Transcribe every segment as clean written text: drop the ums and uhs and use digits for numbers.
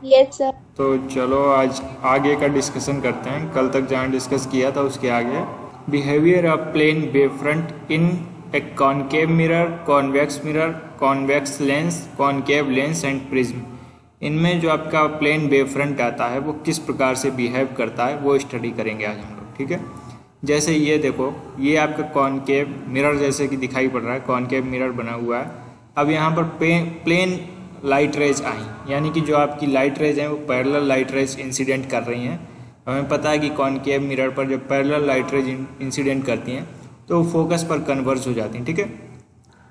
Yes sir. तो चलो आज आगे का डिस्कशन करते हैं। कल तक जहाँ डिस्कस किया था उसके आगे, behaviour of plane wave front in a concave mirror, convex lens, concave lens and prism. इनमें जो आपका प्लेन वेव फ्रंट आता है वो किस प्रकार से बिहेव करता है वो स्टडी करेंगे आज हम लोग, ठीक है। जैसे ये देखो, ये आपका कॉनकेव मिरर जैसे कि दिखाई पड़ रहा है, कॉनकेव मिरर बना हुआ है। अब यहाँ पर प्लेन लाइट रेज आई, यानी कि जो आपकी लाइट रेज हैं वो पैरेलल लाइट रेज इंसिडेंट कर रही हैं। हमें पता है कि कॉनकेव मिरर पर जब पैरेलल लाइट रेज इंसिडेंट करती हैं तो फोकस पर कन्वर्ज हो जाती हैं, ठीक है।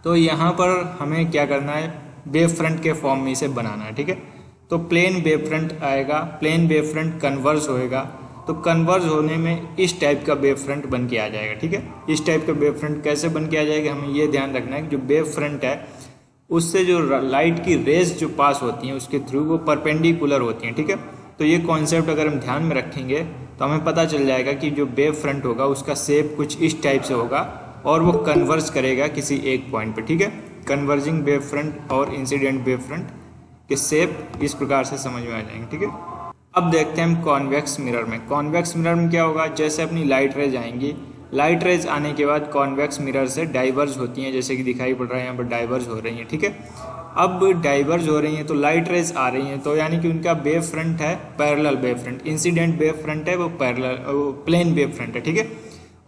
तो यहाँ पर हमें क्या करना है, वेव फ्रंट के फॉर्म में इसे बनाना है, ठीक है। तो प्लेन वेव फ्रंट आएगा, प्लेन वेव फ्रंट कन्वर्ज होएगा, तो कन्वर्ज होने में इस टाइप का वेव फ्रंट बन के आ जाएगा, ठीक है। इस टाइप का वेव फ्रंट कैसे बन के आ जाएगा, हमें ये ध्यान रखना है कि जो वेव फ्रंट है उससे जो लाइट की रेज जो पास होती हैं उसके थ्रू वो परपेंडिकुलर होती हैं, ठीक है। तो ये कॉन्सेप्ट अगर हम ध्यान में रखेंगे तो हमें पता चल जाएगा कि जो वेव फ्रंट होगा उसका शेप कुछ इस टाइप से होगा और वो कन्वर्ज करेगा किसी एक पॉइंट पे, ठीक है। कन्वर्जिंग वेव फ्रंट और इंसिडेंट वेव फ्रंट के शेप इस प्रकार से समझ में आ जाएंगे, ठीक है। अब देखते हैं हम कॉन्वेक्स मिरर में। कॉन्वेक्स मिरर में क्या होगा, जैसे अपनी लाइट रेज आएंगी, लाइट रेज आने के बाद कॉन्वेक्स मिरर से डाइवर्ज होती हैं, जैसे कि दिखाई पड़ रहा है यहाँ पर डाइवर्ज हो रही हैं, ठीक है। अब डाइवर्ज हो रही हैं तो लाइट रेज आ रही हैं, तो यानी कि उनका वेव फ्रंट है parallel wave front, incident wave front है वो पैरेलल प्लेन वेव फ्रंट है, ठीक है।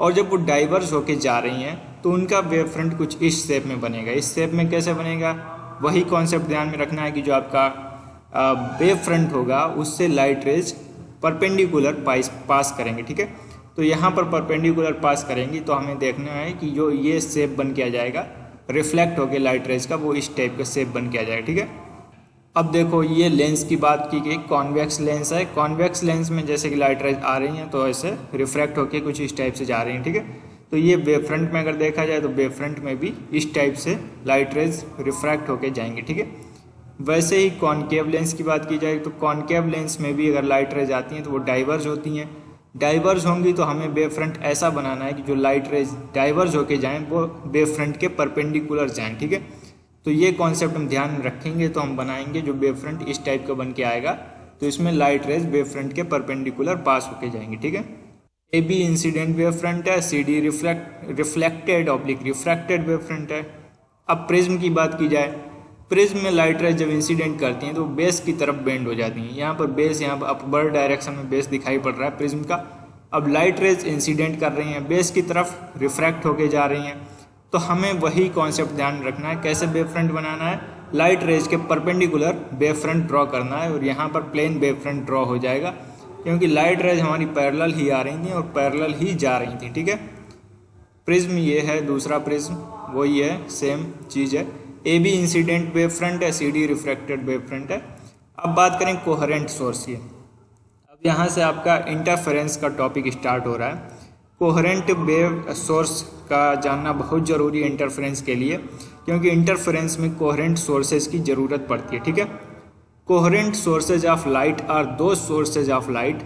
और जब वो डाइवर्ज होके जा रही हैं तो उनका वेव फ्रंट कुछ इस शेप में बनेगा। इस शेप में कैसे बनेगा, वही कॉन्सेप्ट ध्यान में रखना है कि जो आपका वेव फ्रंट होगा उससे लाइट रेज परपेंडिकुलर पास करेंगे, ठीक है। तो यहाँ पर परपेंडिकुलर पास करेंगी तो हमें देखना है कि जो ये शेप बन के आ जाएगा रिफ्लेक्ट होकर लाइट रेज का, वो इस टाइप का शेप बन के आ जाएगा, ठीक है। अब देखो ये लेंस की बात की गई, कॉन्वेक्स लेंस है। कॉन्वेक्स लेंस में जैसे कि लाइट रेज आ रही हैं तो ऐसे रिफ्लेक्ट होकर कुछ इस टाइप से जा रही हैं, ठीक है। तो ये वेव फ्रंट में अगर देखा जाए तो वेव फ्रंट में भी इस टाइप से लाइट रेज रिफ्रैक्ट होकर जाएंगे, ठीक है। वैसे ही कॉनकेव लेंस की बात की जाए तो कॉनकेव लेंस में भी अगर लाइट रेज आती हैं तो वो डाइवर्ज होती हैं। डाइवर्ज होंगी तो हमें वेव फ्रंट ऐसा बनाना है कि जो लाइट रेज डाइवर्ज होके जाएं वो वेव फ्रंट के परपेंडिकुलर जाएं, ठीक है। तो ये कॉन्सेप्ट हम ध्यान में रखेंगे तो हम बनाएंगे जो वेव फ्रंट इस टाइप का बन के आएगा, तो इसमें लाइट रेज वेव फ्रंट के परपेंडिकुलर पास होके जाएंगे, ठीक है। A B incident wave front है, C D reflected oblique refracted wave front है। अब प्रिज्म की बात की जाए, प्रिज्म में लाइट रेज जब इंसिडेंट करती हैं तो बेस की तरफ बेंड हो जाती हैं। यहाँ पर बेस, यहाँ पर अपवर्ड डायरेक्शन में बेस दिखाई पड़ रहा है प्रिज्म का। अब लाइट रेज इंसिडेंट कर रही हैं, बेस की तरफ रिफ्रैक्ट होके जा रही हैं, तो हमें वही कॉन्सेप्ट ध्यान रखना है। कैसे वेव फ्रंट बनाना है, लाइट रेज के परपेंडिकुलर वेव फ्रंट ड्रॉ करना है और यहाँ पर प्लेन वेव फ्रंट ड्रॉ हो जाएगा, क्योंकि लाइट रेज हमारी पैरेलल ही आ रही थी और पैरेलल ही जा रही थी, ठीक है। प्रिज्म ये है, दूसरा प्रिज्म वही है, सेम चीज़ है। A B incident wave front है, C D refracted wave front है। अब बात करें कोहेरेंट सोर्स की। अब यहाँ से आपका इंटरफेरेंस का टॉपिक स्टार्ट हो रहा है। कोहेरेंट वेव सोर्स का जानना बहुत ज़रूरी है इंटरफेरेंस के लिए, क्योंकि इंटरफेरेंस में कोहेरेंट सोर्सेज की ज़रूरत पड़ती है, ठीक है। Coherent sources of light are दो sources of light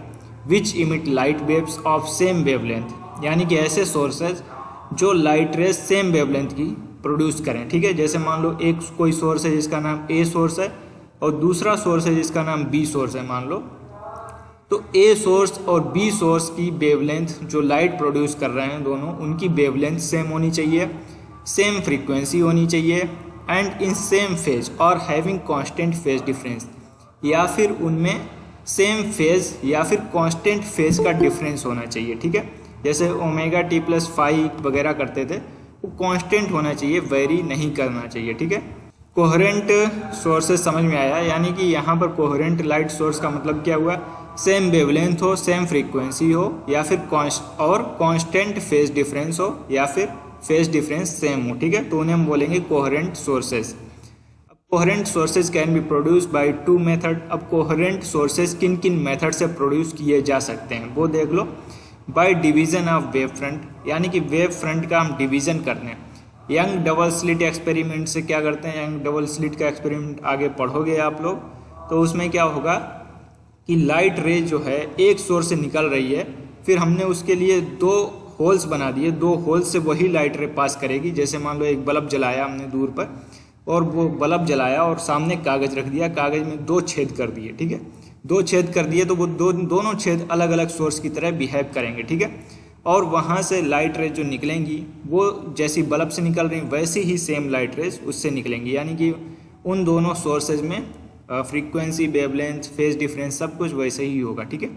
which emit light waves of same wavelength, यानी कि ऐसे सोर्सेज जो लाइट रेज सेम वेवलेंथ की प्रोड्यूस करें, ठीक है। जैसे मान लो एक कोई सोर्स है जिसका नाम ए सोर्स है और दूसरा सोर्स है जिसका नाम बी सोर्स है मान लो, तो ए सोर्स और बी सोर्स की वेवलेंथ जो लाइट प्रोड्यूस कर रहे हैं दोनों, उनकी वेवलेंथ सेम होनी चाहिए, सेम फ्रीक्वेंसी होनी चाहिए एंड इन सेम फेज और हैविंग कांस्टेंट फेज डिफरेंस, या फिर उनमें सेम फेज या फिर कांस्टेंट फेज का डिफरेंस होना चाहिए, ठीक है। जैसे ओमेगा टी प्लस फाइव वगैरह करते थे, वो कांस्टेंट होना चाहिए, वेरी नहीं करना चाहिए, ठीक है। कोहेरेंट सोर्सेज समझ में आया, यानी कि यहाँ पर कोहेरेंट लाइट सोर्स का मतलब क्या हुआ, सेम वेवलेंथ हो, सेम फ्रीक्वेंसी हो, या फिर कांस्टेंट फेज डिफरेंस हो, या फिर फेज डिफरेंस सेम हो, ठीक है। तो उन्हें हम बोलेंगे कोहेरेंट सोर्सेज। अब coherent sources can be produce by two method. अब कोहेरेंट सोर्सेज किन किन मेथड से प्रोड्यूस किए जा सकते हैं वो देख लो। By division of wave front, यानी कि वेव फ्रंट का हम डिवीजन करते हैं। यंग डबल स्लिट एक्सपेरिमेंट से क्या करते हैं, यंग डबल स्लिट का एक्सपेरिमेंट आगे पढ़ोगे आप लोग, तो उसमें क्या होगा कि लाइट रे जो है एक सोर्स से निकल रही है, फिर हमने उसके लिए दो होल्स बना दिए, दो होल्स से वही लाइट रे पास करेगी। जैसे मान लो एक बल्ब जलाया हमने दूर पर, और वो बल्ब जलाया और सामने कागज रख दिया, कागज में 2 छेद कर दिए, ठीक है, 2 छेद कर दिए तो वो दोनों छेद अलग अलग सोर्स की तरह बिहेव करेंगे, ठीक है, और वहाँ से लाइट रेज जो निकलेंगी वो जैसी बल्ब से निकल रही वैसी ही सेम लाइट रेज उससे निकलेंगी, यानी कि उन दोनों सोर्सेज में फ्रीक्वेंसी, वेवलेंथ, फेज डिफरेंस सब कुछ वैसे ही होगा, ठीक है।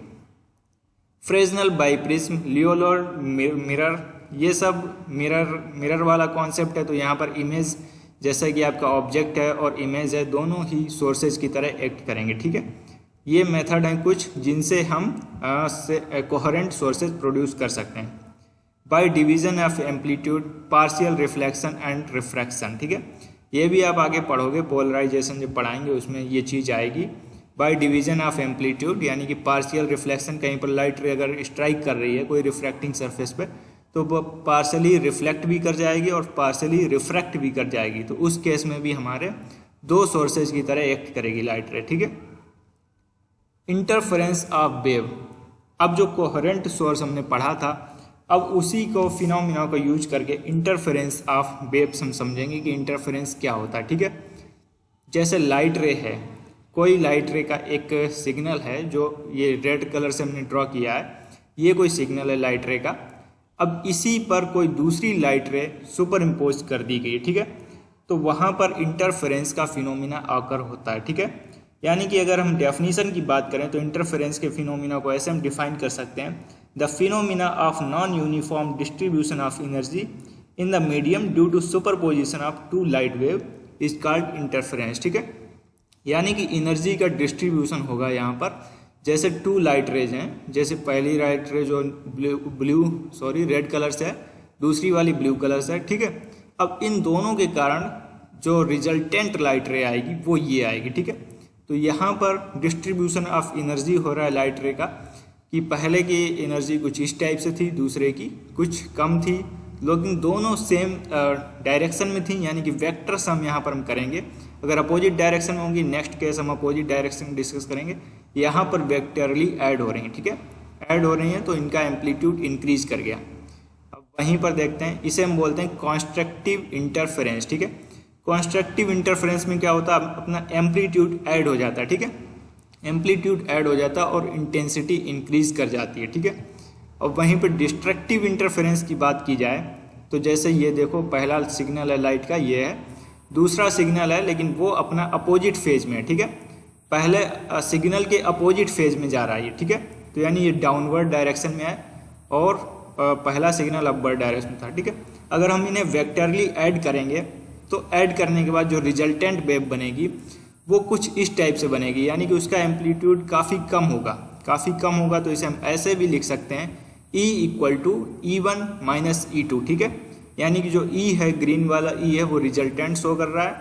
फ्रेस्नेल बाइप्रिज्म, लियोलार्ड मिरर, ये सब मिरर वाला कॉन्सेप्ट है। तो यहाँ पर इमेज जैसा कि आपका ऑब्जेक्ट है और इमेज है, दोनों ही सोर्सेज की तरह एक्ट करेंगे, ठीक है। ये मेथड हैं कुछ जिनसे हम कोहेरेंट सोर्सेज प्रोड्यूस कर सकते हैं। Bye division of amplitude, partial reflection and refraction, ठीक है, ये भी आप आगे पढ़ोगे, पोलराइजेशन जब पढ़ाएंगे उसमें ये चीज़ आएगी। बाय डिवीजन ऑफ एम्पलीट्यूड यानी कि पार्शियल रिफ्लेक्शन, कहीं पर लाइट रे अगर स्ट्राइक कर रही है कोई रिफ्रैक्टिंग सरफेस पे तो वो पार्शली रिफ्लेक्ट भी कर जाएगी और पार्शली रिफ्रैक्ट भी कर जाएगी, तो उस केस में भी हमारे 2 सोर्सेज की तरह एक्ट करेगी लाइट रे, ठीक है। इंटरफेरेंस ऑफ वेव, अब जो कोहेरेंट सोर्स हमने पढ़ा था अब उसी को फिनोमिना को यूज करके इंटरफेरेंस ऑफ वेव्स हम समझेंगे कि इंटरफेरेंस क्या होता है, ठीक है। जैसे लाइट रे है, कोई लाइट रे का एक सिग्नल है जो ये रेड कलर से हमने ड्रॉ किया है, ये कोई सिग्नल है लाइट रे का। अब इसी पर कोई दूसरी लाइट रे सुपर इम्पोज कर दी गई, ठीक है, तो वहाँ पर इंटरफेरेंस का फिनोमिना आकर होता है, ठीक है। यानी कि अगर हम डेफिनेशन की बात करें तो इंटरफेरेंस के फिनोमिना को ऐसे हम डिफाइन कर सकते हैं, the phenomena of non uniform distribution of energy in the medium due to superposition of 2 light wave is called interference, ठीक है। यानी कि एनर्जी का डिस्ट्रीब्यूशन होगा यहाँ पर, जैसे 2 लाइट रेज हैं, जैसे पहली लाइट रे जो रेड कलर से है, दूसरी वाली ब्लू कलर से है, ठीक है। अब इन दोनों के कारण जो रिजल्टेंट लाइट रे आएगी वो ये आएगी, ठीक है। तो यहाँ पर डिस्ट्रीब्यूशन ऑफ एनर्जी हो रहा है लाइट रे का, कि पहले की एनर्जी कुछ इस टाइप से थी, दूसरे की कुछ कम थी, लेकिन दोनों सेम डायरेक्शन में थी, यानी कि वेक्टर सम यहाँ पर हम करेंगे। अगर अपोजिट डायरेक्शन में होंगी, नेक्स्ट केस हम अपोजिट डायरेक्शन डिस्कस करेंगे, यहाँ पर वेक्टरली ऐड हो रही हैं, ठीक है, ऐड हो रही हैं तो इनका एम्पलीट्यूड इंक्रीज कर गया। अब वहीं पर देखते हैं, इसे हम बोलते हैं कॉन्स्ट्रक्टिव इंटरफेरेंस, ठीक है। कॉन्स्ट्रक्टिव इंटरफेरेंस में क्या होता है, अपना एम्पलीट्यूड ऐड हो जाता है, ठीक है, एम्पलीट्यूड ऐड हो जाता है और इंटेंसिटी इंक्रीज कर जाती है, ठीक है। और वहीं पर डिस्ट्रक्टिव इंटरफेरेंस की बात की जाए तो जैसे ये देखो, पहला सिग्नल है लाइट का, ये है, दूसरा सिग्नल है लेकिन वो अपना अपोजिट फेज में है, ठीक है, पहले सिग्नल के अपोजिट फेज में जा रहा है, ठीक है, तो यानी ये डाउनवर्ड डायरेक्शन में है और पहला सिग्नल अपवर्ड डायरेक्शन था, ठीक है। अगर हम इन्हें वेक्टरली ऐड करेंगे तो ऐड करने के बाद जो रिजल्टेंट वेव बनेगी वो कुछ इस टाइप से बनेगी, यानी कि उसका एम्पलीट्यूड काफ़ी कम होगा, तो इसे हम ऐसे भी लिख सकते हैं, E equal to E1 minus E2, ठीक है। यानी कि जो E है, ग्रीन वाला E है, वो रिजल्टेंट शो कर रहा है,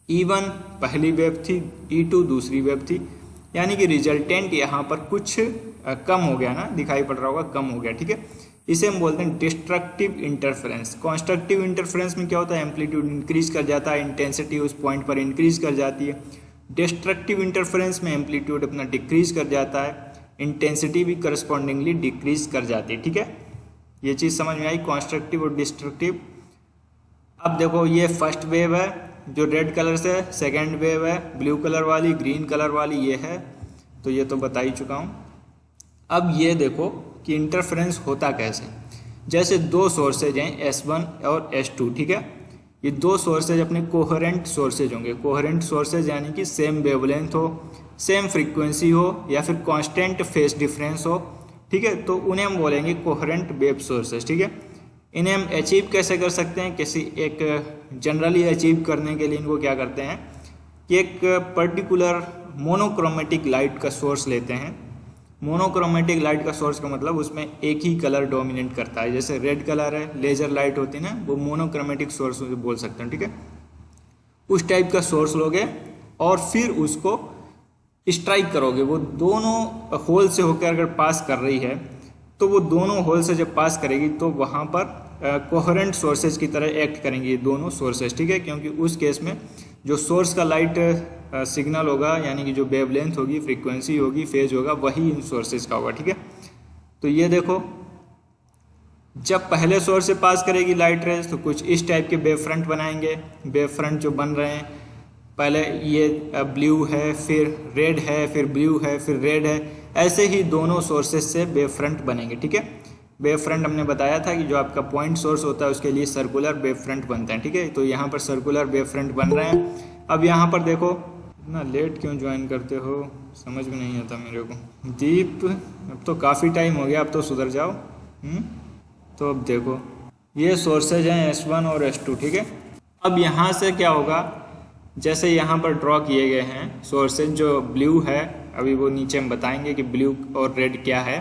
E1 पहली वेव थी, E2 दूसरी वेव थी, यानी कि रिजल्टेंट यहाँ पर कुछ कम हो गया ना, दिखाई पड़ रहा होगा, कम हो गया, ठीक है। इसे हम बोलते हैं डिस्ट्रक्टिव इंटरफेरेंस। कॉन्स्ट्रक्टिव इंटरफेरेंस में क्या होता है, एम्पलीट्यूड इंक्रीज कर जाता है, इंटेंसिटी उस पॉइंट पर इंक्रीज कर जाती है। डिस्ट्रक्टिव इंटरफेरेंस में एम्पलीट्यूड अपना डिक्रीज कर जाता है, इंटेंसिटी भी करस्पॉन्डिंगली डिक्रीज कर जाती है, ठीक है। ये चीज़ समझ में आई, कॉन्स्ट्रक्टिव और डिस्ट्रक्टिव। अब देखो, ये फर्स्ट वेव है जो रेड कलर से, सेकेंड वेव है ब्लू कलर वाली, ग्रीन कलर वाली ये है, तो ये तो बता ही चुका हूँ। अब ये देखो कि इंटरफेरेंस होता कैसे, जैसे 2 सोर्सेज हैं S1 और S2, ठीक है। ये 2 सोर्सेज अपने कोहेरेंट सोर्सेज होंगे, कोहेरेंट सोर्सेज यानी कि सेम वेवलेंथ हो, सेम फ्रीक्वेंसी हो या फिर कांस्टेंट फेज डिफरेंस हो, ठीक है, तो उन्हें हम बोलेंगे कोहेरेंट वेव सोर्सेज, ठीक है। इन्हें हम अचीव कैसे कर सकते हैं, किसी एक जनरली अचीव करने के लिए इनको क्या करते हैं कि एक पर्टिकुलर मोनोक्रोमेटिक लाइट का सोर्स लेते हैं। मोनोक्रोमेटिक लाइट का सोर्स का मतलब उसमें एक ही कलर डोमिनेट करता है, जैसे रेड कलर है, लेजर लाइट होती है ना, वो मोनोक्रोमेटिक सोर्स बोल सकते हैं, ठीक है। उस टाइप का सोर्स लोगे और फिर उसको स्ट्राइक करोगे, वो दोनों होल से होकर अगर पास कर रही है तो वो दोनों होल से जब पास करेगी तो वहाँ पर कोहेरेंट सोर्सेज की तरह एक्ट करेंगे ये दोनों सोर्सेज, ठीक है, क्योंकि उस केस में जो सोर्स का लाइट सिग्नल होगा, यानी कि जो वेवलेंथ होगी, फ्रीक्वेंसी होगी, फेज होगा, वही इन सोर्सेज का होगा, ठीक है। तो ये देखो, जब पहले सोर्स से पास करेगी लाइट रेज तो कुछ इस टाइप के वेव फ्रंट बनाएंगे। वेव फ्रंट जो बन रहे हैं, पहले ये ब्लू है, फिर रेड है, फिर ब्लू है, फिर रेड है, ऐसे ही दोनों सोर्सेज से वेव फ्रंट बनेंगे। ठीक है, वेव फ्रंट हमने बताया था कि जो आपका पॉइंट सोर्स होता है उसके लिए सर्कुलर वेव फ्रंट बनते हैं। ठीक है, तो यहाँ पर सर्कुलर वेव फ्रंट बन रहे हैं। अब यहाँ पर देखो, इतना लेट क्यों ज्वाइन करते हो, समझ में नहीं आता मेरे को। दीप, अब तो काफ़ी टाइम हो गया, अब तो सुधर जाओ। तो अब देखो, ये सोर्सेज हैं S1 और S2। ठीक है, अब यहाँ से क्या होगा, जैसे यहाँ पर ड्रॉ किए गए हैं सोर्सेज, जो ब्लू है, अभी वो नीचे हम बताएंगे कि ब्लू और रेड क्या है।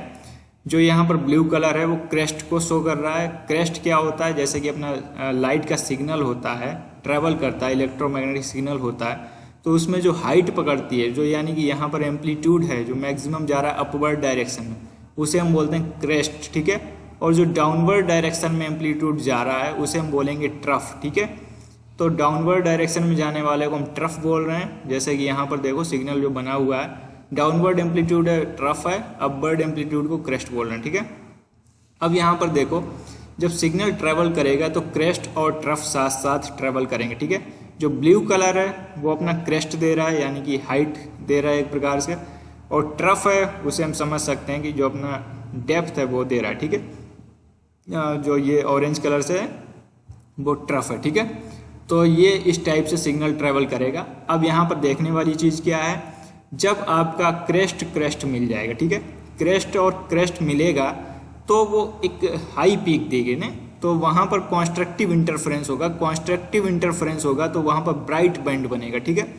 जो यहाँ पर ब्लू कलर है वो क्रेस्ट को शो कर रहा है। क्रेस्ट क्या होता है, जैसे कि अपना लाइट का सिग्नल होता है, ट्रैवल करता है, इलेक्ट्रोमैग्नेटिक सिग्नल होता है, तो उसमें जो हाइट पकड़ती है, जो यानी कि यहाँ पर एम्पलीट्यूड है जो मैक्सिमम जा रहा है अपवर्ड डायरेक्शन में, उसे हम बोलते हैं क्रेस्ट। ठीक है, और जो डाउनवर्ड डायरेक्शन में एम्पलीट्यूड जा रहा है उसे हम बोलेंगे ट्रफ। ठीक है, तो डाउनवर्ड डायरेक्शन में जाने वाले को हम ट्रफ बोल रहे हैं। जैसे कि यहाँ पर देखो सिग्नल जो बना हुआ है, डाउनवर्ड एम्पलीट्यूड है ट्रफ है, अपवर्ड एम्पलीट्यूड को क्रेस्ट बोल रहे हैं। ठीक है, अब यहाँ पर देखो, जब सिग्नल ट्रैवल करेगा तो क्रेस्ट और ट्रफ साथ साथ ट्रैवल करेंगे। ठीक है, जो ब्लू कलर है वो अपना क्रेस्ट दे रहा है, यानी कि हाइट दे रहा है एक प्रकार से, और ट्रफ है उसे हम समझ सकते हैं कि जो अपना डेप्थ है वो दे रहा है। ठीक है, जो ये ऑरेंज कलर से है वो ट्रफ है। ठीक है, तो ये इस टाइप से सिग्नल ट्रैवल करेगा। अब यहाँ पर देखने वाली चीज़ क्या है, जब आपका क्रेस्ट मिल जाएगा, ठीक है, क्रेस्ट और क्रेस्ट मिलेगा तो वो एक हाई पीक देगी ना, तो वहाँ पर कॉन्स्ट्रक्टिव इंटरफेरेंस होगा। कॉन्स्ट्रक्टिव इंटरफेरेंस होगा तो वहाँ पर ब्राइट बैंड बनेगा। ठीक है,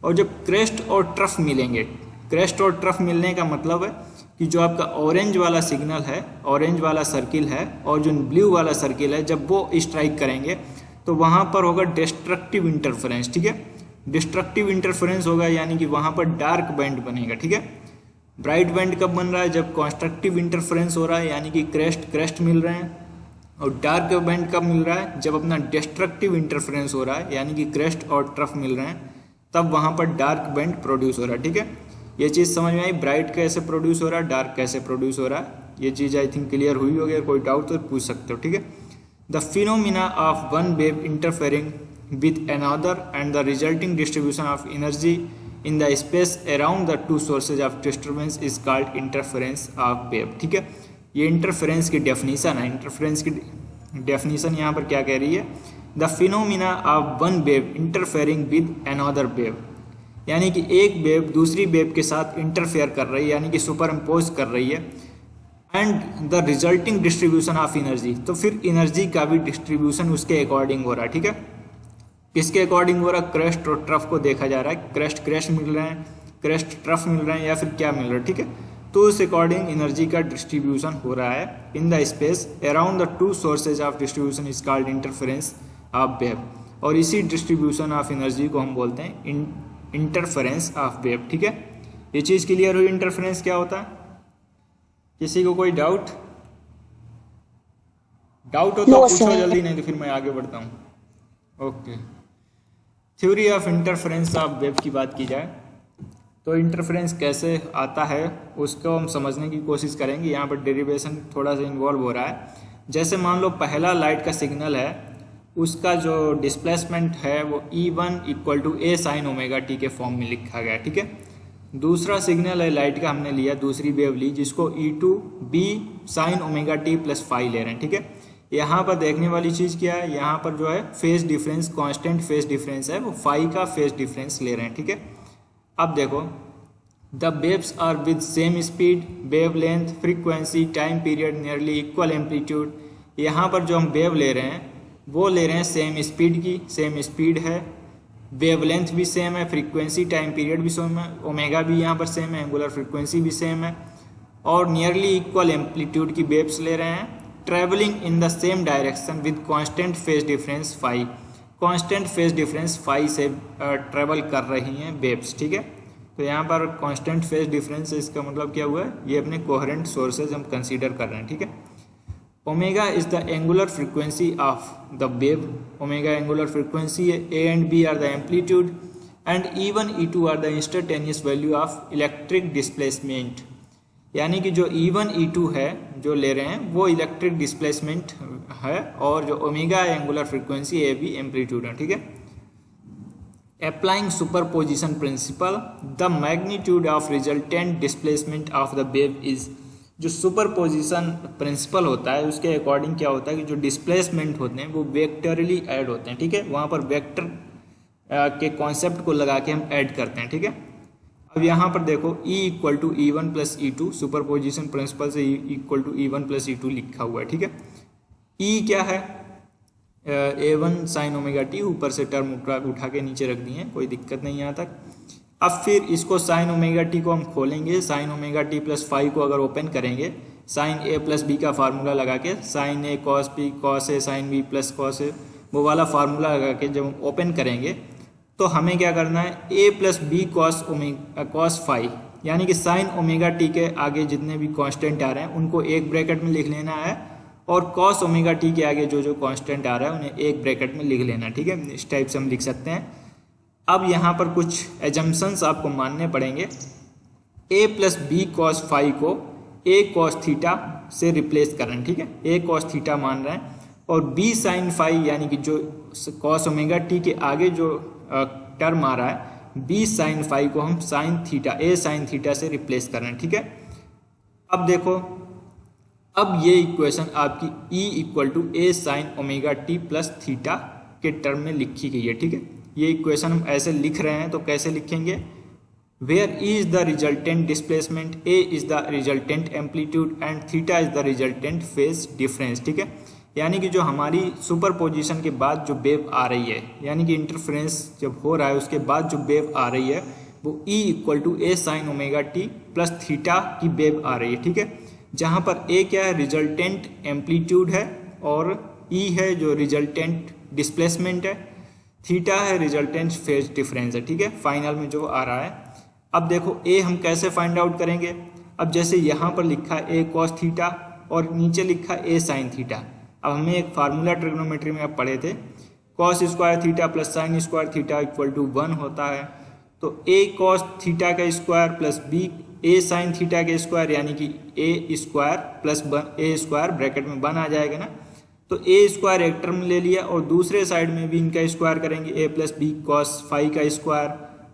और जब क्रेस्ट और ट्रफ मिलेंगे, क्रेस्ट और ट्रफ मिलने का मतलब है कि जो आपका ऑरेंज वाला सिग्नल है, ऑरेंज वाला सर्किल है, और जो ब्लू वाला सर्किल है, जब वो स्ट्राइक करेंगे तो वहाँ पर होगा डिस्ट्रक्टिव इंटरफेरेंस। ठीक है, डिस्ट्रक्टिव इंटरफेरेंस होगा, यानी कि वहाँ पर डार्क बैंड बनेगा। ठीक है, ब्राइट बैंड कब बन रहा है, जब कॉन्स्ट्रक्टिव इंटरफेरेंस हो रहा है, यानी कि क्रेस्ट मिल रहे हैं। और डार्क बैंड कब मिल रहा है, जब अपना डिस्ट्रक्टिव इंटरफेरेंस हो रहा है, यानी कि क्रेस्ट और ट्रफ मिल रहे हैं, तब वहाँ पर डार्क बैंड प्रोड्यूस हो रहा है। ठीक है, ये चीज़ समझ में आई, ब्राइट कैसे प्रोड्यूस हो रहा है, डार्क कैसे प्रोड्यूस हो रहा है, ये चीज़ आई थिंक क्लियर हुई होगी। कोई डाउट तो पूछ सकते हो। ठीक है, the phenomena of one wave interfering with another and the resulting distribution of energy in the space around the two sources of disturbance is called interference of wave। ठीक है, ये इंटरफेरेंस की डेफिनेशन है। इंटरफेरेंस की definition यहाँ पर क्या कह रही है, the phenomena of one wave interfering with another wave, यानी कि एक वेव दूसरी वेव के साथ इंटरफेयर कर रही है, यानी कि सुपर इम्पोज कर रही है, and the resulting distribution of energy, तो फिर एनर्जी का भी डिस्ट्रीब्यूशन उसके अकॉर्डिंग हो रहा है। ठीक है, किसके अकॉर्डिंग हो रहा है, क्रेस्ट और ट्रफ को देखा जा रहा है, क्रेस्ट मिल रहे हैं, क्रेस्ट ट्रफ मिल रहे हैं, या फिर क्या मिल रहा है। ठीक है, तो उस अकॉर्डिंग एनर्जी का डिस्ट्रीब्यूशन हो रहा है in the space around the two sources of distribution is called interference of wave, और इसी डिस्ट्रीब्यूशन ऑफ एनर्जी को हम बोलते हैं इंटरफेरेंस ऑफ वेव। ठीक है, ये चीज़ क्लियर हुई, इंटरफेरेंस क्या होता है। किसी को कोई डाउट हो तो पूछो जल्दी, नहीं तो फिर मैं आगे बढ़ता हूँ। Okay, theory of interference of wave की बात की जाए तो इंटरफेरेंस कैसे आता है उसको हम समझने की कोशिश करेंगे। यहाँ पर डेरिवेशन थोड़ा सा इन्वॉल्व हो रहा है। जैसे मान लो पहला लाइट का सिग्नल है, उसका जो डिस्प्लेसमेंट है वो E1 = A sin omega T के फॉर्म में लिखा गया। ठीक है, दूसरा सिग्नल है लाइट का, हमने लिया दूसरी वेव ली जिसको E2 B sin omega t + phi ले रहे हैं। ठीक है, यहाँ पर देखने वाली चीज़ क्या है, यहाँ पर जो है phase difference, constant phase difference है, वो फाई का फेज डिफरेंस ले रहे हैं। ठीक है, अब देखो, the waves are with same speed, wave length, frequency, time period, nearly equal amplitude. यहाँ पर जो हम वेव ले रहे हैं वो ले रहे हैं सेम स्पीड की, सेम स्पीड है, वेव लेंथ भी सेम है, फ्रीक्वेंसी टाइम पीरियड भी सेम है, ओमेगा भी यहाँ पर सेम है, एंगुलर फ्रीक्वेंसी भी सेम है, और नियरली इक्वल एम्पलीट्यूड की वेव्स ले रहे हैं, travelling in the same direction with constant phase difference phi. Constant phase difference phi से ट्रेवल कर रही हैं वेव्स। ठीक है, तो यहाँ पर कांस्टेंट फेज डिफरेंस, इसका मतलब क्या हुआ है, ये अपने कोहेरेंट सोर्सेज हम कंसीडर कर रहे हैं। ठीक है, omega is the angular frequency of the wave, omega angular frequency है, A and B are the amplitude, and E1 E2 are the instantaneous value of electric displacement. यानी कि जो E1 E2 है जो ले रहे हैं वो इलेक्ट्रिक डिस्प्लेसमेंट है, और जो ओमेगा है angular frequency, A B amplitude है, ठीक है। Applying superposition principle, the magnitude of resultant displacement of the wave is. जो सुपरपोजिशन प्रिंसिपल होता है उसके अकॉर्डिंग क्या होता है कि जो डिस्प्लेसमेंट होते हैं वो वेक्टरली ऐड होते हैं, ठीक है। वहाँ पर वेक्टर के कॉन्सेप्ट को लगा के हम ऐड करते हैं, ठीक है। अब यहाँ पर देखो E equal to E1 plus E2, superposition principle से E equal to E1 plus E2 लिखा हुआ है, ठीक है। E क्या है, A1 साइन ओमेगा टी, ऊपर से टर्म उठा के नीचे रख दिए, कोई दिक्कत नहीं यहाँ तक। अब फिर इसको साइन ओमेगा टी को हम खोलेंगे, साइन ओमेगा टी प्लस 5 को अगर ओपन करेंगे, साइन ए प्लस बी का फार्मूला लगा के, sign A cos B cos A sine B plus cos A, वो वाला फार्मूला लगा के जब हम ओपन करेंगे तो हमें क्या करना है, ए प्लस बी कॉस 5, यानी कि साइन ओमेगा टी के आगे जितने भी कांस्टेंट आ रहे हैं उनको एक ब्रैकेट में लिख लेना है, और कॉस ओमेगा टी के आगे जो जो कांस्टेंट आ रहा है उन्हें एक ब्रैकेट में लिख लेना, ठीक है। इस टाइप से हम लिख सकते हैं। अब यहाँ पर कुछ एजम्पशंस आपको मानने पड़ेंगे। ए प्लस बी कॉस 5 को ए कॉस थीटा से रिप्लेस कर रहे हैं, ठीक है, ए कॉस थीटा मान रहे हैं, और बी साइन 5 यानी कि जो कॉस ओमेगा टी के आगे जो टर्म आ रहा है बी साइन 5 को हम साइन थीटा, ए साइन थीटा से रिप्लेस कर रहे हैं, ठीक है। अब देखो, अब ये इक्वेशन आपकी E equal to A sine omega T plus theta के टर्म में लिखी गई है, ठीक है। ये इक्वेशन हम ऐसे लिख रहे हैं तो कैसे लिखेंगे, where E is the resultant displacement, A is the resultant amplitude and theta is the resultant phase difference, ठीक है। यानी कि जो हमारी सुपरपोजिशन के बाद जो वेव आ रही है, यानी कि इंटरफेरेंस जब हो रहा है उसके बाद जो वेव आ रही है वो E equal to A sine omega T plus theta की वेव आ रही है, ठीक है। जहाँ पर A क्या है, रिजल्टेंट एम्पलीट्यूड है, और E है जो रिजल्टेंट डिस्प्लेसमेंट है, थीटा है रिजल्टेंट फेज डिफरेंस है, ठीक है, फाइनल में जो आ रहा है। अब देखो A हम कैसे फाइंड आउट करेंगे, अब जैसे यहाँ पर लिखा है ए कॉस थीटा और नीचे लिखा है ए साइन थीटा। अब हमें एक फार्मूला ट्रिग्नोमेट्री में आप पढ़े थे, cos square theta plus sine square theta equal to 1 होता है। तो ए कॉस थीटा का square plus B A sine theta के स्क्वायर, यानी कि A square plus A square bracket में 1 आ जाएगा ना। तो ए स्क्वायर एक टर्म ले लिया, और दूसरे साइड में भी इनका स्क्वायर करेंगे, ए प्लस बी कॉस 5 का स्क्वायर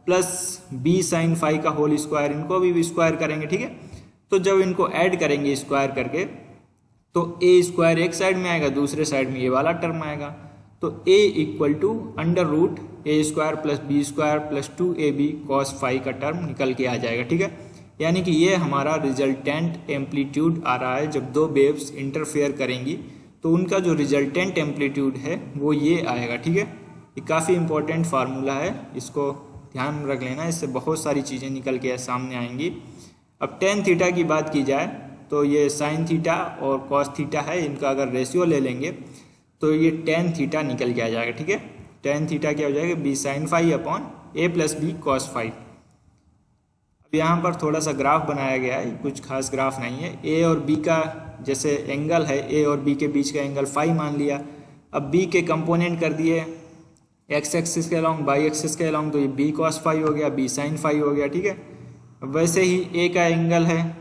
प्लस बी साइन 5 का होल स्क्वायर, इनको भी स्क्वायर करेंगे, ठीक है। तो जब इनको ऐड करेंगे स्क्वायर करके तो ए स्क्वायर एक साइड में आएगा, दूसरे साइड में ये वाला टर्म आएगा। तो A equal to under root A square plus B square plus 2ab cos 5 का टर्म निकल के आ जाएगा, ठीक है। यानी कि ये हमारा रिजल्टेंट एम्पलीट्यूड आ रहा है। जब दो वेव्स इंटरफेयर करेंगी तो उनका जो रिजल्टेंट एम्पलीट्यूड है वो ये आएगा, ठीक है। ये काफ़ी इंपॉर्टेंट फार्मूला है, इसको ध्यान रख लेना, इससे बहुत सारी चीज़ें निकल के सामने आएंगी। अब टेन थीटा की बात की जाए तो ये साइन थीटा और कॉस थीटा है, इनका अगर रेशियो ले लेंगे तो ये टेन थीटा निकल के आ जाएगा, ठीक है। टेन थीटा क्या हो जाएगा, बी साइन 5 अपॉन ए प्लस बी कॉस 5। अब यहाँ पर थोड़ा सा ग्राफ बनाया गया है, कुछ खास ग्राफ नहीं है। ए और बी का जैसे एंगल है, ए और बी के बीच का एंगल 5 मान लिया। अब बी के कंपोनेंट कर दिए एक्स एक्सिस के अलॉन्ग, वाई एक्सिस के अलॉन्ग, तो ये बी कॉस 5 हो गया, बी साइन 5 हो गया, ठीक है। वैसे ही ए का एंगल है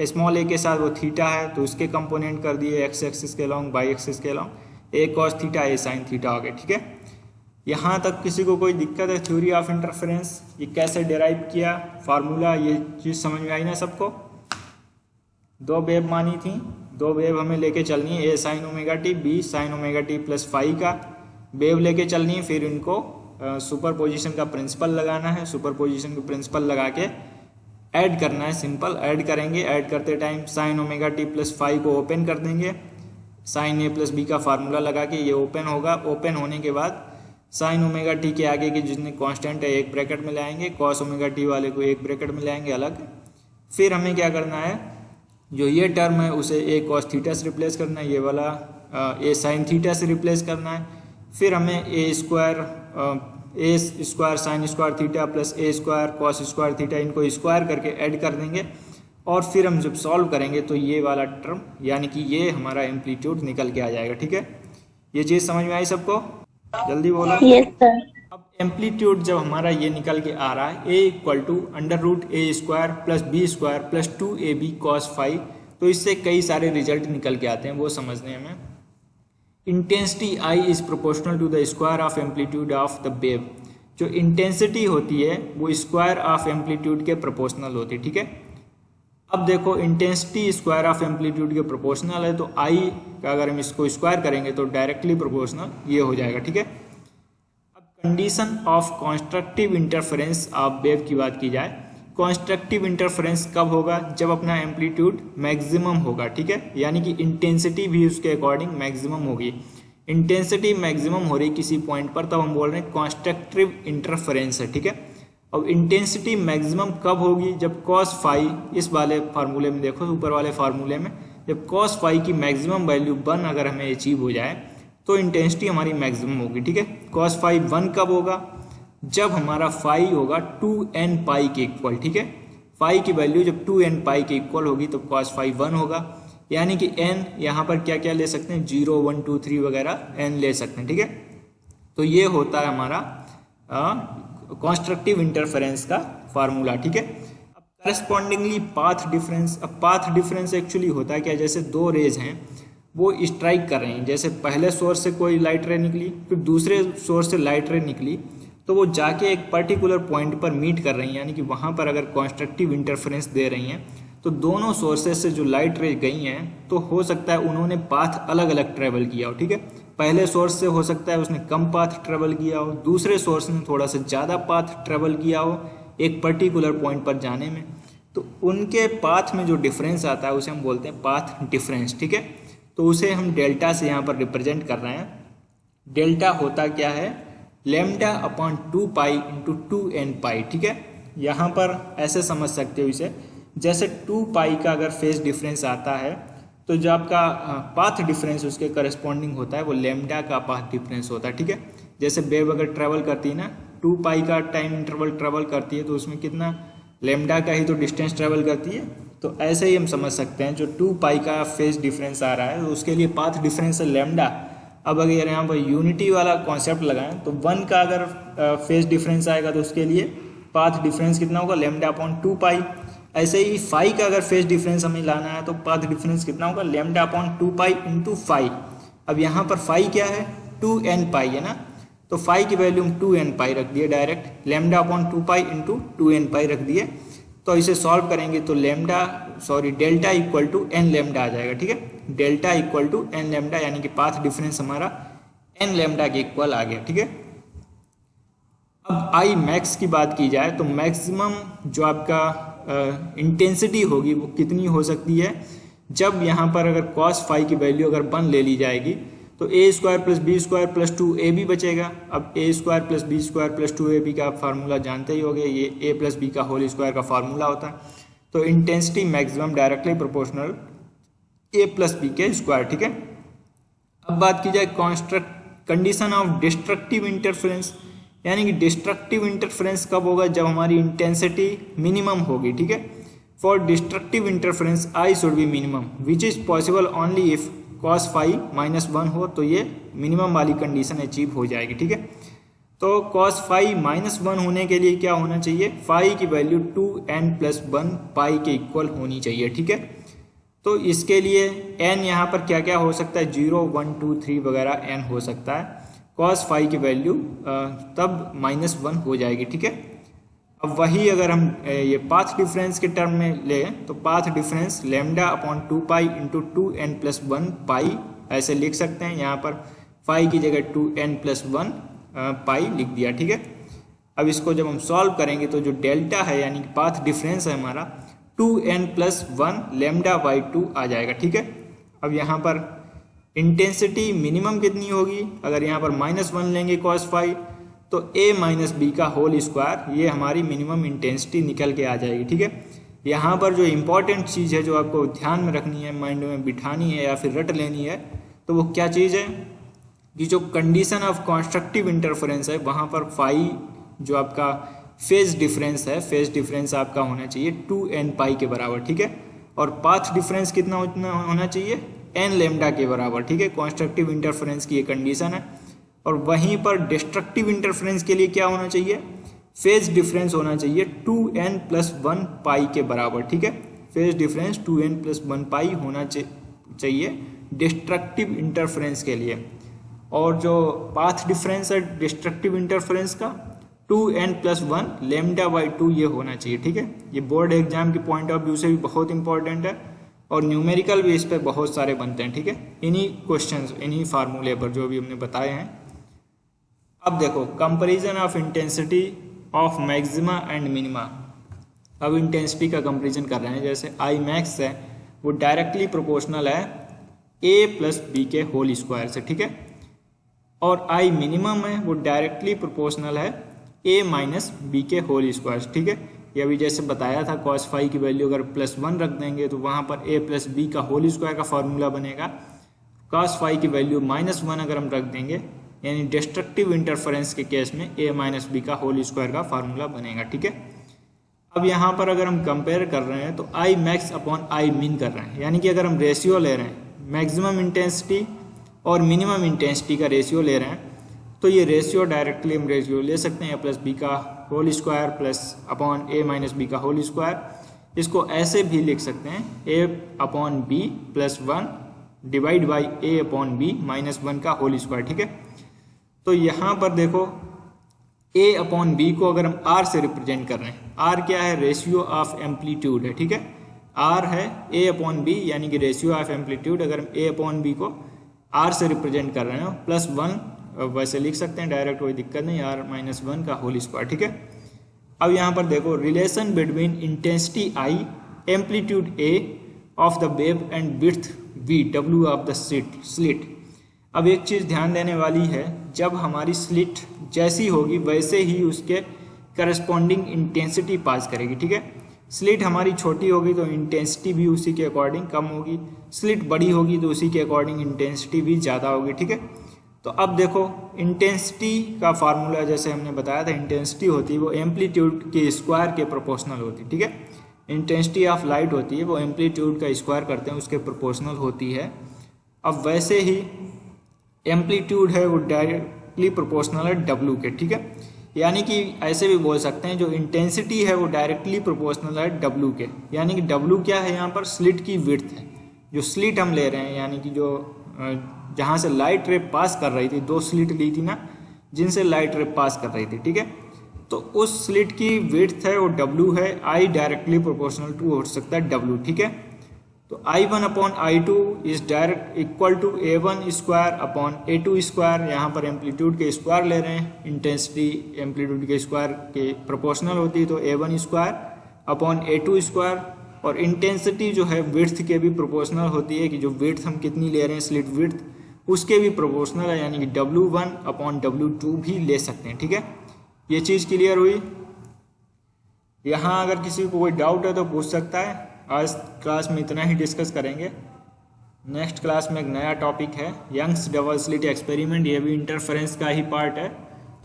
स्मॉल ए के साथ, वो थीटा है, तो उसके कंपोनेंट कर दिए एक्स एक्सिस के अलॉन्ग, वाई एक्सिस के अलॉन्ग, ए कॉस थीटा ए साइन थीटा हो गया, ठीक है। यहाँ तक किसी को कोई दिक्कत है थ्योरी ऑफ इंटरफेरेंस, ये कैसे डिराइव किया फार्मूला, ये चीज़ समझ में आई ना सबको। दो वेव मानी थी, दो वेव हमें लेके चलनी है, A sine omega T B sine omega T plus 5 का वेव लेके चलनी है। फिर इनको सुपरपोजिशन का प्रिंसिपल लगाना है, सुपरपोजिशन का प्रिंसिपल लगा के ऐड करना है, सिंपल ऐड करेंगे। ऐड करते time sign omega T plus 5 को ओपन कर देंगे, साइन ए प्लस बी का फार्मूला लगा के ये ओपन होगा। ओपन होने के बाद साइन ओमेगा टी के आगे के जितने कांस्टेंट है एक ब्रैकेट में लाएंगे, कॉस ओमेगा टी वाले को एक ब्रैकेट में लाएंगे अलग। फिर हमें क्या करना है, जो ये टर्म है उसे ए कॉस थीटा से रिप्लेस करना है, ये वाला ए साइन थीटा से रिप्लेस करना है। फिर हमें A square sine square theta plus A square cos square theta, इनको स्क्वायर करके ऐड कर देंगे। और फिर हम जब सॉल्व करेंगे तो ये वाला टर्म यानी कि ये हमारा एम्पलीट्यूड निकल के आ जाएगा, ठीक है। ये चीज़ समझ में आई सबको, जल्दी बोलो। Yes sir. अब एम्पलीट्यूड जब हमारा ये निकल के आ रहा है a equal to √a² plus b² plus 2ab cos phi, तो इससे कई सारे रिजल्ट निकल के आते हैं, वो समझने हमें। Intensity I is proportional to the square of amplitude of the wave. जो इंटेंसिटी होती है वो स्क्वायर ऑफ एम्पलीट्यूड के प्रोपोर्शनल होती है, ठीक है। अब देखो इंटेंसिटी स्क्वायर ऑफ एम्पलीट्यूड के प्रोपोर्शनल है, तो I का अगर हम इसको स्क्वायर करेंगे तो डायरेक्टली प्रोपोर्शनल ये हो जाएगा, ठीक है। अब condition of constructive interference of wave की बात की जाए, कॉन्स्ट्रक्टिव इंटरफेरेंस कब होगा? जब अपना एम्पलीट्यूड मैक्सिमम होगा, ठीक है, यानी कि इंटेंसिटी भी उसके अकॉर्डिंग मैक्सिमम होगी। इंटेंसिटी मैक्सिमम हो रही किसी पॉइंट पर, तब हम बोल रहे हैं कॉन्स्ट्रक्टिव इंटरफेरेंस है, ठीक है। अब इंटेंसिटी मैक्सिमम कब होगी? जब कॉस फाई, इस वाले फार्मूले में देखो, ऊपर वाले फार्मूले में जब कॉस फाई की मैक्सिमम वैल्यू 1 अगर हमें अचीव हो जाए तो इंटेंसिटी हमारी मैक्सिमम होगी, ठीक है। कॉस फाई 1 कब होगा? जब हमारा फाई होगा 2n पाई के इक्वल, ठीक है। फाई की वैल्यू जब 2n पाई के इक्वल होगी तो कॉस फाई 1 होगा, यानी कि n यहाँ पर क्या क्या ले सकते हैं? 0, 1, 2, 3 वगैरह n ले सकते हैं, ठीक है। तो ये होता है हमारा कॉन्स्ट्रक्टिव इंटरफेरेंस का फार्मूला, ठीक है। अब करस्पॉन्डिंगली पाथ डिफरेंस, अब पाथ डिफरेंस एक्चुअली होता है क्या? जैसे दो रेज हैं वो स्ट्राइक कर रही हैं, जैसे पहले सोर्स से कोई लाइट रे निकली, फिर दूसरे सोर्स से लाइट रे निकली, तो वो जाके एक पर्टिकुलर पॉइंट पर मीट कर रही हैं, यानी कि वहाँ पर अगर कॉन्स्ट्रक्टिव इंटरफेरेंस दे रही हैं तो दोनों सोर्सेज से जो लाइट रे गई हैं तो हो सकता है उन्होंने पाथ अलग अलग ट्रेवल किया हो, ठीक है। पहले सोर्स से हो सकता है उसने कम पाथ ट्रेवल किया हो, दूसरे सोर्स ने थोड़ा सा ज़्यादा पाथ ट्रेवल किया हो एक पर्टिकुलर पॉइंट पर जाने में, तो उनके पाथ में जो डिफरेंस आता है उसे हम बोलते हैं पाथ डिफरेंस, ठीक है। तो उसे हम डेल्टा से यहाँ पर रिप्रेजेंट कर रहे हैं। डेल्टा होता क्या है? Lambda upon 2 pi into 2n पाई, ठीक है। यहाँ पर ऐसे समझ सकते हो इसे, जैसे 2 पाई का अगर फेज डिफरेंस आता है तो जो आपका पाथ डिफरेंस उसके करस्पॉन्डिंग होता है वो लैम्डा का पाथ डिफरेंस होता है, ठीक है। जैसे वेव अगर ट्रेवल करती है ना, 2 पाई का टाइम इंटरवल ट्रेवल करती है तो उसमें कितना लैम्डा का ही तो डिस्टेंस ट्रेवल करती है, तो ऐसे ही हम समझ सकते हैं जो 2 पाई का फेज डिफरेंस आ रहा है तो उसके लिए पाथ डिफरेंस है लैम्डा। अब अगर यहाँ पर यूनिटी वाला कॉन्सेप्ट लगाएं तो 1 का अगर फेज डिफरेंस आएगा तो उसके लिए पाथ डिफरेंस कितना होगा? लैम्डा अपॉन 2 पाई। ऐसे ही फाई का अगर फेज डिफरेंस हमें लाना है तो पाथ डिफरेंस कितना होगा? Lambda upon 2 pi into phi. अब यहाँ पर फाई क्या है? 2n पाई है ना, तो फाई की वैल्यू हम 2n पाई रख दिए direct, lambda upon 2 pi into 2n pi रख दिए। तो इसे सॉल्व करेंगे तो delta equal to n lambda आ जाएगा, ठीक है। Delta equal to n lambda, यानी कि पाथ डिफरेंस हमारा n लैम्डा के इक्वल आ गया, ठीक है। अब आई मैक्स की बात की जाए तो मैक्सिमम जो आपका इंटेंसिटी होगी वो कितनी हो सकती है? जब यहाँ पर अगर कॉस फाई की वैल्यू अगर 1 ले ली जाएगी तो a² plus b² plus 2ab बचेगा। अब a² plus b² plus 2ab का आप फार्मूला जानते ही होंगे, ये a प्लस b का होल स्क्वायर का फार्मूला होता है। तो intensity maximum directly proportional a plus b के स्क्वायर, ठीक है। अब बात की जाए कंडीशन ऑफ डिस्ट्रक्टिव इंटरफेरेंस, यानी कि डिस्ट्रक्टिव इंटरफेरेंस कब होगा? जब हमारी इंटेंसिटी मिनिमम होगी, ठीक है। For destructive interference I should be minimum which is possible only if cos phi -1 हो, तो ये मिनिमम वाली कंडीशन अचीव हो जाएगी, ठीक है। तो कॉस फाई -1 होने के लिए क्या होना चाहिए? फाई की वैल्यू 2n प्लस 1 पाई के इक्वल होनी चाहिए, ठीक है। तो इसके लिए n यहाँ पर क्या क्या हो सकता है? 0, 1, 2, 3 वगैरह n हो सकता है। कॉस फाई की वैल्यू तब -1 हो जाएगी, ठीक है। अब वही अगर हम ये पाथ डिफरेंस के टर्म में ले तो path difference lambda upon 2 pi into 2n plus 1 पाई ऐसे लिख सकते हैं। यहाँ पर फाई की जगह 2n प्लस 1 पाई लिख दिया, ठीक है। अब इसको जब हम सॉल्व करेंगे तो जो डेल्टा है यानी कि पाथ डिफरेंस है हमारा 2n प्लस 1 लैम्डा बाई 2 आ जाएगा, ठीक है। अब यहाँ पर इंटेंसिटी मिनिमम कितनी होगी? अगर यहाँ पर -1 लेंगे कॉस फाई तो a माइनस बी का होल स्क्वायर, ये हमारी मिनिमम इंटेंसिटी निकल के आ जाएगी, ठीक है। यहाँ पर जो इम्पोर्टेंट चीज़ है जो आपको ध्यान में रखनी है, माइंड में बिठानी है या फिर रट लेनी है, तो वो क्या चीज़ है कि जो कंडीशन ऑफ कॉन्स्ट्रक्टिव इंटरफेरेंस है वहाँ पर फाई जो आपका फेज डिफरेंस है, फेज डिफरेंस आपका होना चाहिए 2n पाई के बराबर, ठीक है। और पाथ डिफरेंस कितना होना चाहिए? n लैम्डा के बराबर, ठीक है। कॉन्स्ट्रक्टिव इंटरफेरेंस की ये कंडीशन है। और वहीं पर डिस्ट्रक्टिव इंटरफेरेंस के लिए क्या होना चाहिए, फेज डिफरेंस होना चाहिए 2n+1 पाई के बराबर, ठीक है। फेज डिफरेंस 2n+1 पाई होना चाहिए डिस्ट्रक्टिव इंटरफेरेंस के लिए। और जो पाथ डिफरेंस है डिस्ट्रक्टिव इंटरफेरेंस का 2n+1 λ/2 ये होना चाहिए, ठीक है। ये बोर्ड एग्जाम के पॉइंट ऑफ व्यू से भी बहुत इंपॉर्टेंट है और न्यूमेरिकल भी इस पर बहुत सारे बनते हैं, ठीक है, इन्हीं क्वेश्चंस इन्हीं फार्मूले पर जो भी हमने बताए हैं। अब देखो comparison of intensity of maxima and minima. अब इंटेंसिटी का कंपैरिजन कर रहे हैं। जैसे आई मैक्स है वो डायरेक्टली प्रोपोर्शनल है a+b के होल स्क्वायर से, ठीक है। और आई मिनिमम है वो डायरेक्टली प्रोपोर्शनल है a-b के होल स्क्वायर से, ठीक है। ये अभी जैसे बताया था cos फाई की वैल्यू अगर +1 रख देंगे तो वहाँ पर a+b का होल स्क्वायर का फॉर्मूला बनेगा। cos फाई की वैल्यू -1 अगर हम रख देंगे यानी डिस्ट्रक्टिव इंटरफेरेंस के केस में a-b का होल स्क्वायर का फार्मूला बनेगा, ठीक है। अब यहाँ पर अगर हम कंपेयर कर रहे हैं तो आई मैक्स अपॉन आई मिन कर रहे हैं, यानी कि अगर हम रेशियो ले रहे हैं मैक्सिमम इंटेंसिटी और मिनिमम इंटेंसिटी का रेशियो ले रहे हैं तो ये रेशियो डायरेक्टली हम रेशियो ले सकते हैं a+b का whole square plus upon a-b का होल स्क्वायर। इसको ऐसे भी लिख सकते हैं a/b+1 डिवाइड बाई a/b-1 का होल स्क्वायर, ठीक है। तो यहाँ पर देखो a/b को अगर हम r से रिप्रेजेंट कर रहे हैं, r क्या है, रेशियो ऑफ एम्पलीट्यूड है, ठीक है। r है a/b यानी कि रेशियो ऑफ एम्पलीट्यूड। अगर हम a/b को r से रिप्रेजेंट कर रहे हैं +1 वैसे लिख सकते हैं डायरेक्ट, कोई दिक्कत नहीं, r-1 का होल स्क्वायर, ठीक है। अब यहाँ पर देखो relation between intensity I, amplitude A of the wave and width V, W of the slit. अब एक चीज़ ध्यान देने वाली है, जब हमारी स्लिट जैसी होगी वैसे ही उसके करस्पॉन्डिंग इंटेंसिटी पास करेगी, ठीक है। स्लिट हमारी छोटी होगी तो इंटेंसिटी भी उसी के अकॉर्डिंग कम होगी, स्लिट बड़ी होगी तो उसी के अकॉर्डिंग इंटेंसिटी भी ज़्यादा होगी, ठीक है। तो अब देखो इंटेंसिटी का फार्मूला जैसे हमने बताया था, इंटेंसिटी होती है वो एम्पलीट्यूड के स्क्वायर के प्रोपोर्शनल होती है, ठीक है। इंटेंसिटी ऑफ लाइट होती है वो एम्पलीट्यूड का स्क्वायर करते हैं उसके प्रोपोर्शनल होती है। अब वैसे ही एम्पलीट्यूड है वो डायरेक्टली प्रोपोर्शनल है W के, ठीक है। यानी कि ऐसे भी बोल सकते हैं जो इंटेंसिटी है वो डायरेक्टली प्रोपोर्शनल है W के, यानी कि W क्या है यहाँ पर, स्लिट की विड्थ है। जो स्लिट हम ले रहे हैं यानी कि जो जहाँ से लाइट रे पास कर रही थी, 2 स्लिट ली थी ना जिनसे लाइट रे पास कर रही थी, ठीक है। तो उस स्लिट की विड्थ है वो W है, I डायरेक्टली प्रोपोर्शनल टू हो सकता है W, ठीक है। तो I1/I2 is direct equal to A1² A2²। यहाँ पर एम्पलीट्यूड के स्क्वायर ले रहे हैं, इंटेंसिटी एम्पलीट्यूड के स्क्वायर के प्रोपोर्शनल होती है तो A1² A2²। और इंटेंसिटी जो है विड्थ के भी प्रोपोर्शनल होती है कि जो विड्थ हम कितनी ले रहे हैं स्लिट विड्थ उसके भी प्रोपोर्शनल है, यानी कि W1/W2 भी ले सकते हैं, ठीक है। ये चीज़ क्लियर हुई। यहाँ अगर किसी को कोई डाउट है तो पूछ सकता है। आज क्लास में इतना ही डिस्कस करेंगे। नेक्स्ट क्लास में एक नया टॉपिक है यंग्स डबल स्लिट एक्सपेरिमेंट, ये भी इंटरफेरेंस का ही पार्ट है,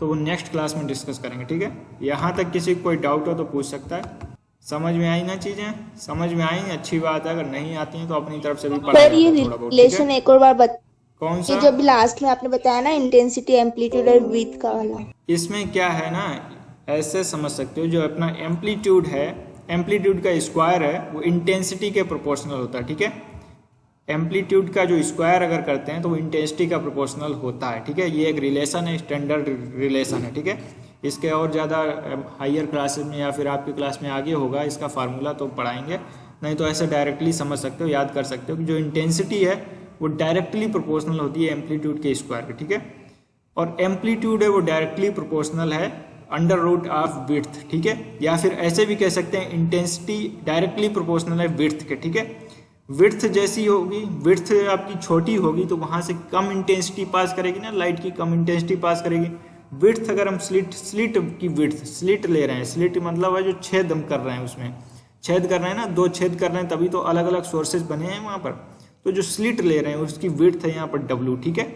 तो वो नेक्स्ट क्लास में डिस्कस करेंगे, ठीक है। यहाँ तक किसी को कोई डाउट हो तो पूछ सकता है। समझ में आई ना चीजें? समझ में आई अच्छी बात है, अगर नहीं आती हैं तो अपनी तरफ से भी पढ़ा सर ये रिलेशन एक और बार कौन सा? जो भी लास्ट में आपने बताया ना इंटेंसिटी एम्पलीट्यूड और विड्थ का वाला, इसमें क्या है ना, ऐसे समझ सकते हो जो अपना एम्पलीट्यूड है, एम्पलीट्यूड का स्क्वायर है वो इंटेंसिटी के प्रोपोर्शनल होता है, ठीक है। एम्पलीट्यूड का जो स्क्वायर अगर करते हैं तो वो इंटेंसिटी का प्रोपोर्शनल होता है, ठीक है। ये एक रिलेशन है, स्टैंडर्ड रिलेशन है, ठीक है। इसके और ज़्यादा हायर क्लासेस में या फिर आपकी क्लास में आगे होगा इसका फार्मूला तो पढ़ाएंगे, नहीं तो ऐसे डायरेक्टली समझ सकते हो, याद कर सकते हो कि जो इंटेंसिटी है वो डायरेक्टली प्रोपोर्शनल होती है एम्पलीट्यूड के स्क्वायर के, ठीक है। और एम्पलीट्यूड है वो डायरेक्टली प्रोपोर्शनल है √ ऑफ विड्थ, ठीक है। या फिर ऐसे भी कह सकते हैं इंटेंसिटी डायरेक्टली प्रोपोर्शनल है विड्थ के, ठीक है। विड्थ जैसी होगी, विड्थ आपकी छोटी होगी तो वहाँ से कम इंटेंसिटी पास करेगी ना, लाइट की कम इंटेंसिटी पास करेगी। विड्थ अगर हम स्लिट की विड्थ, स्लिट ले रहे हैं, स्लिट मतलब है जो छेद हम कर रहे हैं, उसमें छेद कर रहे हैं ना, 2 छेद कर रहे हैं तभी तो अलग अलग सोर्सेज बने हैं वहाँ पर, तो जो स्लिट ले रहे हैं उसकी विड्थ है यहाँ पर W, ठीक है।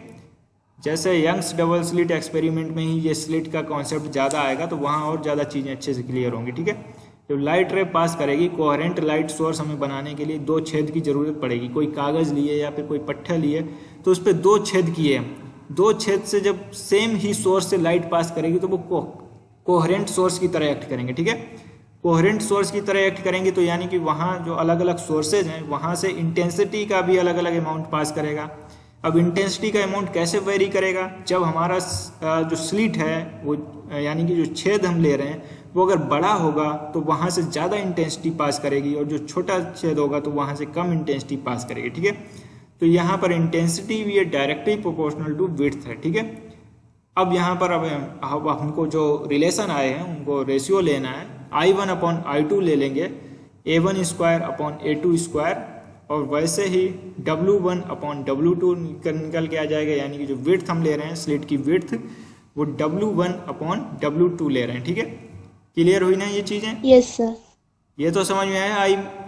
जैसे यंग्स डबल स्लिट एक्सपेरिमेंट में ही ये स्लिट का कॉन्सेप्ट ज़्यादा आएगा तो वहाँ और ज़्यादा चीज़ें अच्छे से क्लियर होंगी, ठीक है। जब लाइट रे पास करेगी, कोहेरेंट लाइट सोर्स हमें बनाने के लिए 2 छेद की ज़रूरत पड़ेगी। कोई कागज़ लिए या फिर कोई पट्टे लिए तो उस पर 2 छेद किए, दो छेद से जब सेम ही सोर्स से लाइट पास करेगी तो वो कोहेरेंट सोर्स की तरह एक्ट करेंगे, ठीक है। कोहेरेंट सोर्स की तरह एक्ट करेंगे तो यानी कि वहाँ जो अलग अलग सोर्सेज हैं वहाँ से इंटेंसिटी का भी अलग अलग अमाउंट पास करेगा। अब इंटेंसिटी का अमाउंट कैसे वेरी करेगा, जब हमारा जो स्लिट है वो यानी कि जो छेद हम ले रहे हैं वो अगर बड़ा होगा तो वहाँ से ज़्यादा इंटेंसिटी पास करेगी और जो छोटा छेद होगा तो वहाँ से कम इंटेंसिटी पास करेगी, ठीक है। तो यहाँ पर इंटेंसिटी भी डायरेक्टली प्रोपोर्शनल टू विड्थ है, ठीक है। अब यहाँ पर अब हमको जो रिलेशन आए हैं उनको रेशियो लेना है, I1 अपॉन I2 ले लेंगे A1 square upon A2 square, और वैसे ही W1 अपॉन W2 निकल के आ जाएगा, यानी कि जो विड्थ हम ले रहे हैं स्लिट की विड्थ वो W1 अपॉन W2 ले रहे हैं, ठीक है। क्लियर हुई ना ये चीज़ें? Yes sir. ये तो समझ में आया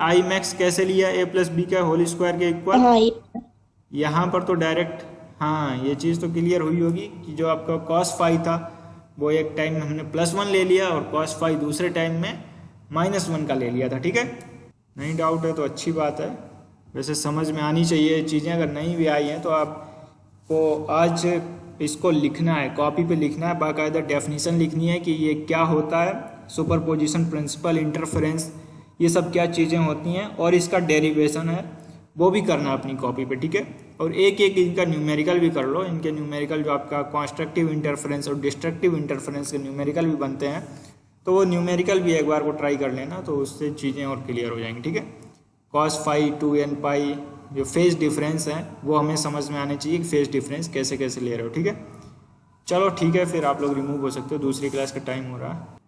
आई मैक्स कैसे लिया A प्लस बी का होल स्क्वायर के इक्वल। हाँ यहाँ पर तो डायरेक्ट, हाँ ये चीज़ तो क्लियर हुई होगी कि जो आपका cos फाई था वो एक टाइम में हमने +1 ले लिया और cos फाई दूसरे टाइम में -1 का ले लिया था, ठीक है। नहीं डाउट है तो अच्छी बात है, वैसे समझ में आनी चाहिए चीज़ें, अगर नहीं भी आई हैं तो आपको आज इसको लिखना है, कॉपी पे लिखना है, बाकायदा डेफिनेशन लिखनी है कि ये क्या होता है, सुपरपोजिशन प्रिंसिपल, इंटरफेरेंस, ये सब क्या चीज़ें होती हैं, और इसका डेरिवेशन है वो भी करना अपनी कॉपी पे, ठीक है। और एक एक इनका न्यूमेरिकल भी कर लो, इनके न्यूमेरिकल जो आपका कंस्ट्रक्टिव इंटरफेरेंस और डिस्ट्रक्टिव इंटरफेरेंस के न्यूमेरिकल भी बनते हैं, तो वो न्यूमेरिकल भी एक बार को ट्राई कर लेना, तो उससे चीज़ें और क्लियर हो जाएंगी, ठीक है। cos फाई 2n पाई जो फेज डिफरेंस है वो हमें समझ में आने चाहिए कि फेज डिफरेंस कैसे कैसे ले रहे हो, ठीक है। चलो ठीक है, फिर आप लोग रिमूव हो सकते हो, दूसरी क्लास का टाइम हो रहा है।